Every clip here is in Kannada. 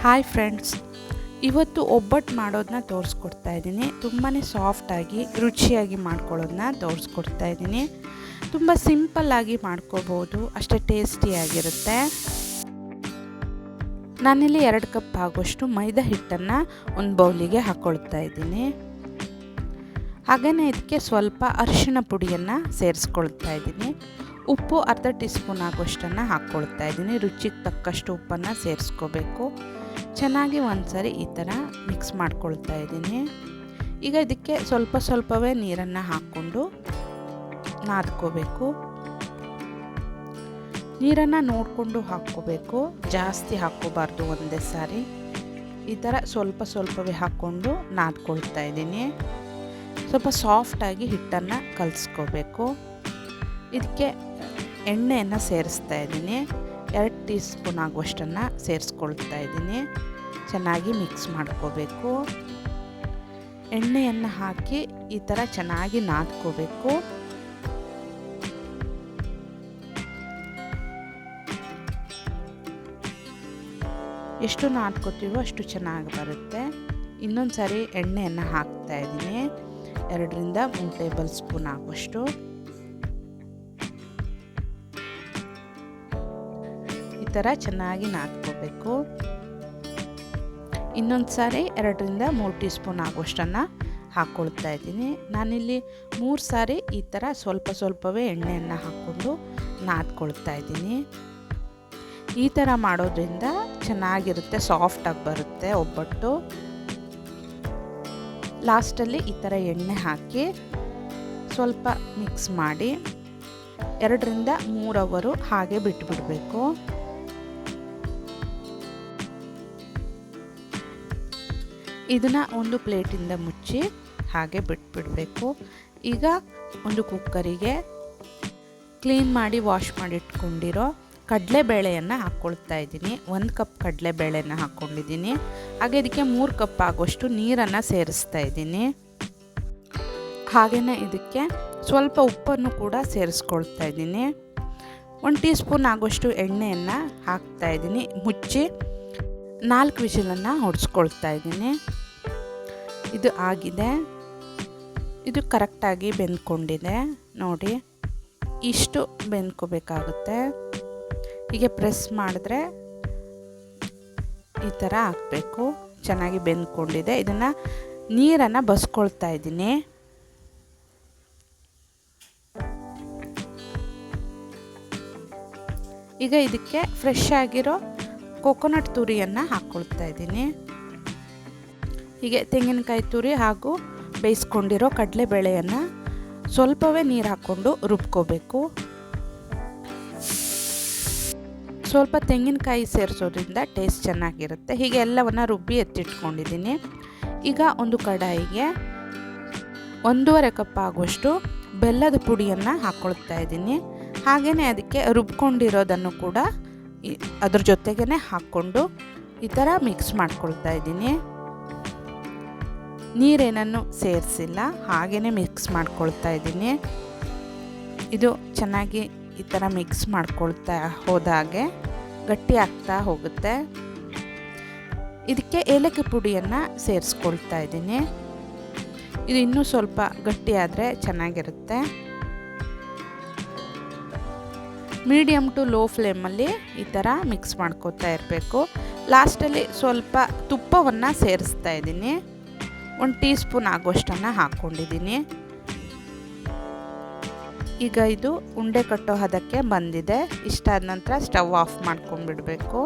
ಹಾಯ್ ಫ್ರೆಂಡ್ಸ್, ಇವತ್ತು ಒಬ್ಬಟ್ಟು ಮಾಡೋದನ್ನ ತೋರಿಸ್ಕೊಡ್ತಾ ಇದ್ದೀನಿ. ತುಂಬಾ ಸಾಫ್ಟಾಗಿ ರುಚಿಯಾಗಿ ಮಾಡ್ಕೊಳ್ಳೋದನ್ನ ತೋರಿಸ್ಕೊಡ್ತಾ ಇದ್ದೀನಿ. ತುಂಬ ಸಿಂಪಲ್ಲಾಗಿ ಮಾಡ್ಕೋಬೋದು, ಅಷ್ಟೇ ಟೇಸ್ಟಿಯಾಗಿರುತ್ತೆ. ನಾನಿಲ್ಲಿ 2 ಕಪ್ ಆಗೋಷ್ಟು ಮೈದಾ ಹಿಟ್ಟನ್ನು ಒಂದು ಬೌಲಿಗೆ ಹಾಕ್ಕೊಳ್ತಾ ಇದ್ದೀನಿ. ಹಾಗೆಯೇ ಇದಕ್ಕೆ ಸ್ವಲ್ಪ ಅರಿಶಿಣ ಪುಡಿಯನ್ನು ಸೇರಿಸ್ಕೊಳ್ತಾ ಇದ್ದೀನಿ. ಉಪ್ಪು ಅರ್ಧ ಟೀ ಸ್ಪೂನ್ ಆಗೋಷ್ಟನ್ನು ಹಾಕ್ಕೊಳ್ತಾ ಇದ್ದೀನಿ. ರುಚಿಗೆ ತಕ್ಕಷ್ಟು ಉಪ್ಪನ್ನು ಸೇರಿಸ್ಕೋಬೇಕು. ಚೆನ್ನಾಗಿ ಒಂದ್ಸರಿ ಈ ಥರ ಮಿಕ್ಸ್ ಮಾಡ್ಕೊಳ್ತಾ ಇದ್ದೀನಿ. ಈಗ ಇದಕ್ಕೆ ಸ್ವಲ್ಪವೇ ನೀರನ್ನು ಹಾಕ್ಕೊಂಡು ನಾದ್ಕೋಬೇಕು. ನೀರನ್ನು ನೋಡಿಕೊಂಡು ಹಾಕ್ಕೋಬೇಕು, ಜಾಸ್ತಿ ಹಾಕ್ಕೋಬಾರ್ದು ಒಂದೇ ಸಾರಿ. ಈ ಥರ ಸ್ವಲ್ಪವೇ ಹಾಕ್ಕೊಂಡು ನಾದ್ಕೊಳ್ತಾ ಇದ್ದೀನಿ. ಸ್ವಲ್ಪ ಸಾಫ್ಟಾಗಿ ಹಿಟ್ಟನ್ನು ಕಲಿಸ್ಕೋಬೇಕು. ಇದಕ್ಕೆ ಎಣ್ಣೆಯನ್ನು ಸೇರಿಸ್ತಾ ಇದ್ದೀನಿ. 2 ಟೀ ಸ್ಪೂನ್ ಆಗುವಷ್ಟನ್ನು ಸೇರಿಸ್ಕೊಳ್ತಾ ಇದ್ದೀನಿ. ಚೆನ್ನಾಗಿ ಮಿಕ್ಸ್ ಮಾಡ್ಕೋಬೇಕು. ಎಣ್ಣೆಯನ್ನು ಹಾಕಿ ಈ ಥರ ಚೆನ್ನಾಗಿ ನಾದ್ಕೋಬೇಕು. ಎಷ್ಟು ನಾದ್ಕೋತೀವೋ ಅಷ್ಟು ಚೆನ್ನಾಗಿ ಬರುತ್ತೆ. ಇನ್ನೊಂದು ಸಾರಿ ಎಣ್ಣೆಯನ್ನು ಹಾಕ್ತಾ ಇದ್ದೀನಿ. 2ರಿಂದ 3 ಟೇಬಲ್ ಸ್ಪೂನ್ ಆಗುವಷ್ಟು. ಈ ಥರ ಚೆನ್ನಾಗಿ ನಾದ್ಕೋಬೇಕು. ಇನ್ನೊಂದು ಸಾರಿ 2ರಿಂದ 3 ಟೀ ಸ್ಪೂನ್ ಆಗುವಷ್ಟನ್ನು ಹಾಕ್ಕೊಳ್ತಾ ಇದ್ದೀನಿ. ನಾನಿಲ್ಲಿ 3 ಸಾರಿ ಈ ಥರ ಸ್ವಲ್ಪವೇ ಎಣ್ಣೆಯನ್ನು ಹಾಕ್ಕೊಂಡು ನಾದ್ಕೊಳ್ತಾ ಇದ್ದೀನಿ. ಈ ಥರ ಮಾಡೋದ್ರಿಂದ ಚೆನ್ನಾಗಿರುತ್ತೆ, ಸಾಫ್ಟಾಗಿ ಬರುತ್ತೆ ಒಬ್ಬಟ್ಟು. ಲಾಸ್ಟಲ್ಲಿ ಈ ಥರ ಎಣ್ಣೆ ಹಾಕಿ ಸ್ವಲ್ಪ ಮಿಕ್ಸ್ ಮಾಡಿ 2ರಿಂದ 3 ಅವರು ಹಾಗೆ ಬಿಟ್ಟುಬಿಡಬೇಕು. ಇದನ್ನು ಒಂದು ಪ್ಲೇಟಿಂದ ಮುಚ್ಚಿ ಹಾಗೆ ಬಿಟ್ಬಿಡಬೇಕು. ಈಗ ಒಂದು ಕುಕ್ಕರಿಗೆ ಕ್ಲೀನ್ ಮಾಡಿ ವಾಶ್ ಮಾಡಿ ಇಟ್ಕೊಂಡಿರೋ ಕಡಲೆಬೇಳೆಯನ್ನು ಹಾಕ್ಕೊಳ್ತಾ ಇದ್ದೀನಿ. 1 ಕಪ್ ಕಡಲೆಬೇಳೆನ ಹಾಕ್ಕೊಂಡಿದ್ದೀನಿ. ಹಾಗೆ ಇದಕ್ಕೆ 3 ಕಪ್ ಆಗೋಷ್ಟು ನೀರನ್ನು ಸೇರಿಸ್ತಾ ಇದ್ದೀನಿ. ಹಾಗೆಯೇ ಇದಕ್ಕೆ ಸ್ವಲ್ಪ ಉಪ್ಪನ್ನು ಕೂಡ ಸೇರಿಸ್ಕೊಳ್ತಾ ಇದ್ದೀನಿ. 1 ಟೀ ಸ್ಪೂನ್ ಆಗೋಷ್ಟು ಎಣ್ಣೆಯನ್ನು ಹಾಕ್ತಾ ಇದ್ದೀನಿ. ಮುಚ್ಚಿ 4 ವಿಷಲನ್ನು ಹೊಡೆಸ್ಕೊಳ್ತಾ ಇದ್ದೀನಿ. ಇದು ಆಗಿದೆ. ಇದು ಕರೆಕ್ಟಾಗಿ ಬೆಂದ್ಕೊಂಡಿದೆ ನೋಡಿ. ಇಷ್ಟು ಬೆಂದ್ಕೋಬೇಕಾಗುತ್ತೆ. ಹೀಗೆ ಪ್ರೆಸ್ ಮಾಡಿದ್ರೆ ಈ ಥರ ಹಾಕಬೇಕು. ಚೆನ್ನಾಗಿ ಬೆಂದ್ಕೊಂಡಿದೆ. ಇದನ್ನು ನೀರನ್ನು ಬಸ್ಕೊಳ್ತಾ ಇದ್ದೀನಿ. ಈಗ ಇದಕ್ಕೆ ಫ್ರೆಶ್ ಆಗಿರೋ ಕೊಕೊನಟ್ ತುರಿಯನ್ನು ಹಾಕ್ಕೊಳ್ತಾ ಇದ್ದೀನಿ. ಹೀಗೆ ತೆಂಗಿನಕಾಯಿ ತುರಿ ಹಾಗೂ ಬೇಯಿಸ್ಕೊಂಡಿರೋ ಕಡಲೆಬೇಳೆಯನ್ನು ಸ್ವಲ್ಪವೇ ನೀರು ಹಾಕ್ಕೊಂಡು ರುಬ್ಕೋಬೇಕು. ಸ್ವಲ್ಪ ತೆಂಗಿನಕಾಯಿ ಸೇರಿಸೋದ್ರಿಂದ ಟೇಸ್ಟ್ ಚೆನ್ನಾಗಿರುತ್ತೆ. ಹೀಗೆ ಎಲ್ಲವನ್ನು ರುಬ್ಬಿ ಎತ್ತಿಟ್ಕೊಂಡಿದ್ದೀನಿ. ಈಗ ಒಂದು ಕಡಾಯಿಗೆ 1.5 ಕಪ್ ಆಗುವಷ್ಟು ಬೆಲ್ಲದ ಪುಡಿಯನ್ನು ಹಾಕ್ಕೊಳ್ತಾ ಇದ್ದೀನಿ. ಹಾಗೆಯೇ ಅದಕ್ಕೆ ರುಬ್ಕೊಂಡಿರೋದನ್ನು ಕೂಡ ಅದ್ರ ಜೊತೆಗೇ ಹಾಕ್ಕೊಂಡು ಈ ಥರ ಮಿಕ್ಸ್ ಮಾಡ್ಕೊಳ್ತಾ ಇದ್ದೀನಿ. ನೀರೇನನ್ನು ಸೇರಿಸಿಲ್ಲ, ಹಾಗೆಯೇ ಮಿಕ್ಸ್ ಮಾಡ್ಕೊಳ್ತಾ ಇದ್ದೀನಿ. ಇದು ಚೆನ್ನಾಗಿ ಈ ಥರ ಮಿಕ್ಸ್ ಮಾಡ್ಕೊಳ್ತಾ ಹೋದಾಗೆ ಗಟ್ಟಿ ಆಗ್ತಾ ಹೋಗುತ್ತೆ. ಇದಕ್ಕೆ ಏಲಕ್ಕಿ ಪುಡಿಯನ್ನು ಸೇರಿಸ್ಕೊಳ್ತಾ ಇದ್ದೀನಿ. ಇದು ಇನ್ನೂ ಸ್ವಲ್ಪ ಗಟ್ಟಿಯಾದರೆ ಚೆನ್ನಾಗಿರುತ್ತೆ. ಮೀಡಿಯಮ್ ಟು ಲೋ ಫ್ಲೇಮಲ್ಲಿ ಈ ಥರ ಮಿಕ್ಸ್ ಮಾಡ್ಕೊತಾ ಇರಬೇಕು. ಲಾಸ್ಟಲ್ಲಿ ಸ್ವಲ್ಪ ತುಪ್ಪವನ್ನು ಸೇರಿಸ್ತಾ ಇದ್ದೀನಿ. 1 ಟೀ ಸ್ಪೂನ್ ಆಗುವಷ್ಟನ್ನು ಹಾಕ್ಕೊಂಡಿದ್ದೀನಿ. ಈಗ ಇದು ಉಂಡೆ ಕಟ್ಟೋ ಹದಕ್ಕೆ ಬಂದಿದೆ. ಇಷ್ಟಾದ ನಂತರ ಸ್ಟವ್ ಆಫ್ ಮಾಡ್ಕೊಂಡ್ಬಿಡಬೇಕು.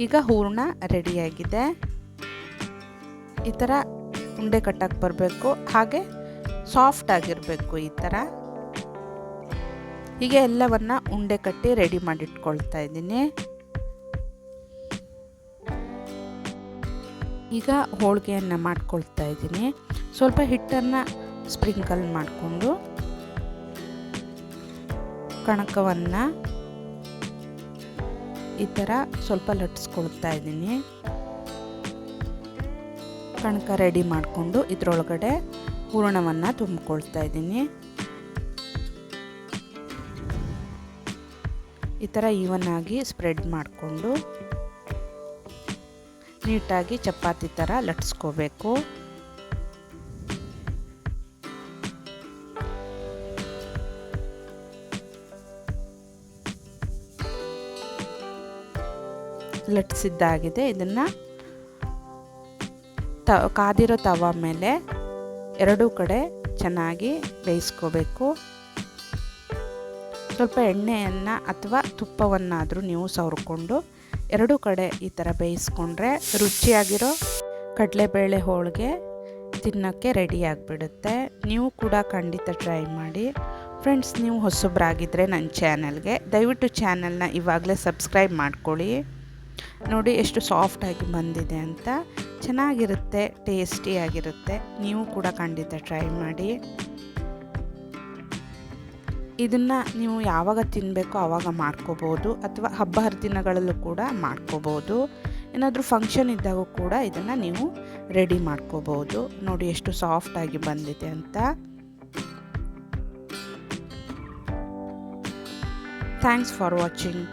ಈಗ ಹೂರಣ ರೆಡಿಯಾಗಿದೆ. ಈ ಥರ ಉಂಡೆ ಕಟ್ಟಕ್ಕೆ ಬರಬೇಕು. ಹಾಗೆ ಸಾಫ್ಟ್ ಆಗಿರಬೇಕು. ಈ ಥರ ಹೀಗೆ ಎಲ್ಲವನ್ನ ಉಂಡೆ ಕಟ್ಟಿ ರೆಡಿ ಮಾಡಿಟ್ಕೊಳ್ತಾ ಇದ್ದೀನಿ. ಈಗ ಹೋಳಿಗೆಯನ್ನು ಮಾಡ್ಕೊಳ್ತಾ ಇದ್ದೀನಿ. ಸ್ವಲ್ಪ ಹಿಟ್ಟನ್ನು ಸ್ಪ್ರಿಂಕಲ್ ಮಾಡಿಕೊಂಡು ಕಣಕವನ್ನು ಈ ಥರ ಸ್ವಲ್ಪ ಲಟ್ಟಿಸ್ಕೊಳ್ತಾ ಇದ್ದೀನಿ. ಕಣಕ ರೆಡಿ ಮಾಡಿಕೊಂಡು ಇದರೊಳಗಡೆ ಹೂರಣವನ್ನು ತುಂಬಿಕೊಳ್ತಾ ಇದ್ದೀನಿ. ಈ ಥರ ಈವನ್ ಆಗಿ ಸ್ಪ್ರೆಡ್ ಮಾಡಿಕೊಂಡು ನೀಟಾಗಿ ಚಪಾತಿ ಥರ ಲಟ್ಸ್ಕೋಬೇಕು. ಲಟ್ಸಿದ್ದಾಗಿದೆ. ಇದನ್ನು ಕಾದಿರೋ ತವ ಮೇಲೆ ಎರಡೂ ಕಡೆ ಚೆನ್ನಾಗಿ ಬೇಯಿಸ್ಕೋಬೇಕು. ಸ್ವಲ್ಪ ಎಣ್ಣೆಯನ್ನು ಅಥವಾ ತುಪ್ಪವನ್ನಾದರೂ ನೀವು ಸವರ್ಕೊಂಡು ಎರಡೂ ಕಡೆ ಈ ಥರ ಬೇಯಿಸ್ಕೊಂಡ್ರೆ ರುಚಿಯಾಗಿರೋ ಕಡಲೆಬೇಳೆ ಹೋಳಿಗೆ ತಿನ್ನೋಕ್ಕೆ ರೆಡಿ ಆಗಿಬಿಡುತ್ತೆ. ನೀವು ಕೂಡ ಖಂಡಿತ ಟ್ರೈ ಮಾಡಿ. ಫ್ರೆಂಡ್ಸ್, ನೀವು ಹೊಸಬ್ರಾಗಿದ್ದರೆ ನನ್ನ ಚಾನಲ್ಗೆ ದಯವಿಟ್ಟು ಚಾನಲ್ನ ಇವಾಗಲೇ ಸಬ್ಸ್ಕ್ರೈಬ್ ಮಾಡ್ಕೊಳ್ಳಿ. ನೋಡಿ ಎಷ್ಟು ಸಾಫ್ಟಾಗಿ ಬಂದಿದೆ ಅಂತ. ಚೆನ್ನಾಗಿರುತ್ತೆ, ಟೇಸ್ಟಿಯಾಗಿರುತ್ತೆ. ನೀವು ಕೂಡ ಖಂಡಿತ ಟ್ರೈ ಮಾಡಿ. ಇದನ್ನು ನೀವು ಯಾವಾಗ ತಿನ್ನಬೇಕೋ ಆವಾಗ ಮಾಡ್ಕೋಬೋದು, ಅಥವಾ ಹಬ್ಬ ಹರಿದಿನಗಳಲ್ಲೂ ಕೂಡ ಮಾಡ್ಕೋಬೋದು. ಏನಾದರೂ ಫಂಕ್ಷನ್ ಇದ್ದಾಗ ಕೂಡ ಇದನ್ನು ನೀವು ರೆಡಿ ಮಾಡ್ಕೋಬೋದು. ನೋಡಿ ಎಷ್ಟು ಸಾಫ್ಟಾಗಿ ಬಂದಿದೆ ಅಂತ. Thanks for watching.